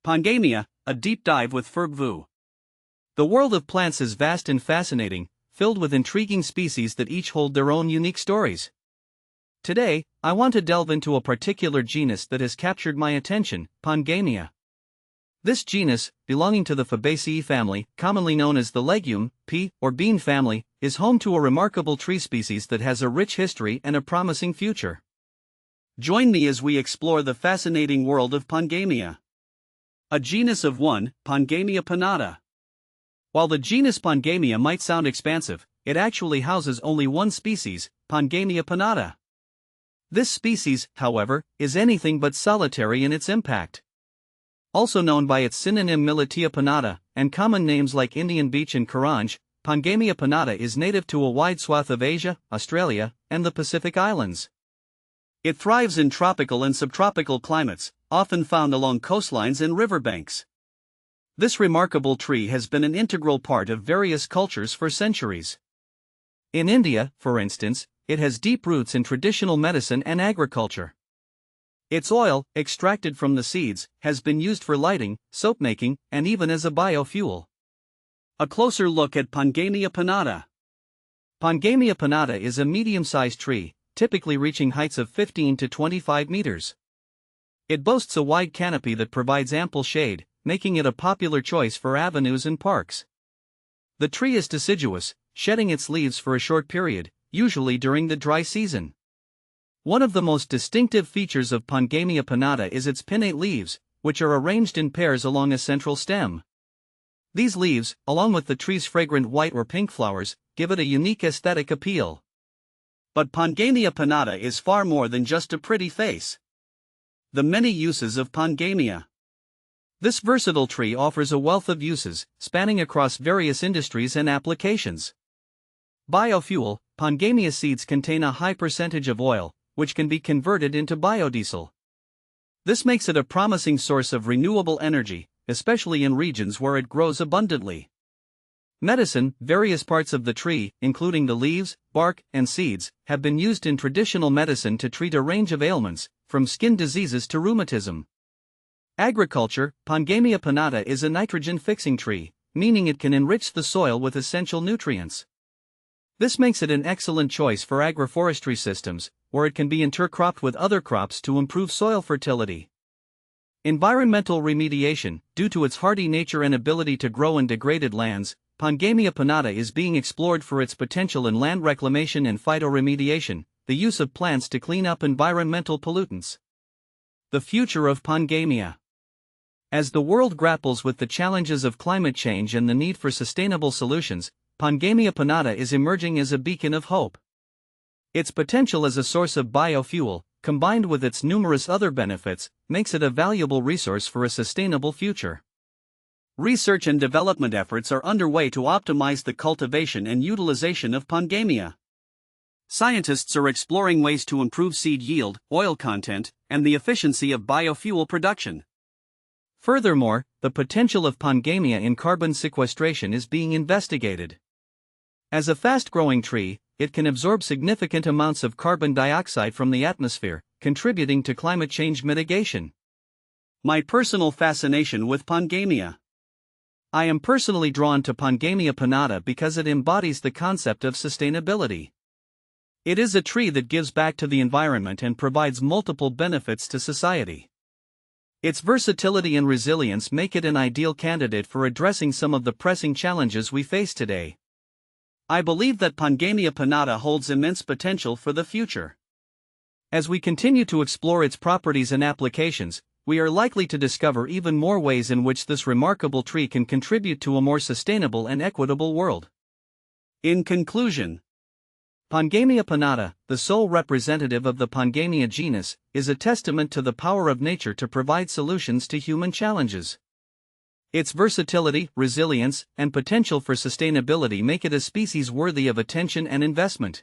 Pongamia, a deep dive with Ferg Vu. The world of plants is vast and fascinating, filled with intriguing species that each hold their own unique stories. Today, I want to delve into a particular genus that has captured my attention, Pongamia. This genus, belonging to the Fabaceae family, commonly known as the legume, pea, or bean family, is home to a remarkable tree species that has a rich history and a promising future. Join me as we explore the fascinating world of Pongamia. A genus of one, Pongamia pinnata. While the genus Pongamia might sound expansive, it actually houses only one species, Pongamia pinnata. This species, however, is anything but solitary in its impact. Also known by its synonym Militia pinnata, and common names like Indian beech and Karanj, Pongamia pinnata is native to a wide swath of Asia, Australia, and the Pacific Islands. It thrives in tropical and subtropical climates, often found along coastlines and riverbanks. This remarkable tree has been an integral part of various cultures for centuries. In India, for instance, it has deep roots in traditional medicine and agriculture. Its oil, extracted from the seeds, has been used for lighting, soap making, and even as a biofuel. A closer look at Pongamia pinnata. Pongamia pinnata is a medium-sized tree, typically reaching heights of 15 to 25 meters. It boasts a wide canopy that provides ample shade, making it a popular choice for avenues and parks. The tree is deciduous, shedding its leaves for a short period, usually during the dry season. One of the most distinctive features of Pongamia pinnata is its pinnate leaves, which are arranged in pairs along a central stem. These leaves, along with the tree's fragrant white or pink flowers, give it a unique aesthetic appeal. But Pongamia pinnata is far more than just a pretty face. The many uses of Pongamia. This versatile tree offers a wealth of uses, spanning across various industries and applications. Biofuel. Pongamia seeds contain a high percentage of oil, which can be converted into biodiesel. This makes it a promising source of renewable energy, especially in regions where it grows abundantly. Medicine. Various parts of the tree, including the leaves, bark, and seeds, have been used in traditional medicine to treat a range of ailments, from skin diseases to rheumatism. Agriculture. Pongamia pinnata is a nitrogen-fixing tree, meaning it can enrich the soil with essential nutrients. This makes it an excellent choice for agroforestry systems, where it can be intercropped with other crops to improve soil fertility. Environmental remediation. Due to its hardy nature and ability to grow in degraded lands, Pongamia pinnata is being explored for its potential in land reclamation and phytoremediation, the use of plants to clean up environmental pollutants. The future of Pongamia. As the world grapples with the challenges of climate change and the need for sustainable solutions, Pongamia pinnata is emerging as a beacon of hope. Its potential as a source of biofuel, combined with its numerous other benefits, makes it a valuable resource for a sustainable future. Research and development efforts are underway to optimize the cultivation and utilization of Pongamia. Scientists are exploring ways to improve seed yield, oil content, and the efficiency of biofuel production. Furthermore, the potential of Pongamia in carbon sequestration is being investigated. As a fast-growing tree, it can absorb significant amounts of carbon dioxide from the atmosphere, contributing to climate change mitigation. My personal fascination with Pongamia. I am personally drawn to Pongamia pinnata because it embodies the concept of sustainability. It is a tree that gives back to the environment and provides multiple benefits to society. Its versatility and resilience make it an ideal candidate for addressing some of the pressing challenges we face today. I believe that Pongamia pinnata holds immense potential for the future. As we continue to explore its properties and applications, we are likely to discover even more ways in which this remarkable tree can contribute to a more sustainable and equitable world. In conclusion, Pongamia pinnata, the sole representative of the Pongamia genus, is a testament to the power of nature to provide solutions to human challenges. Its versatility, resilience, and potential for sustainability make it a species worthy of attention and investment.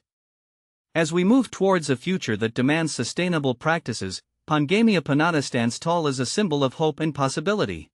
As we move towards a future that demands sustainable practices, Pongamia pinnata stands tall as a symbol of hope and possibility.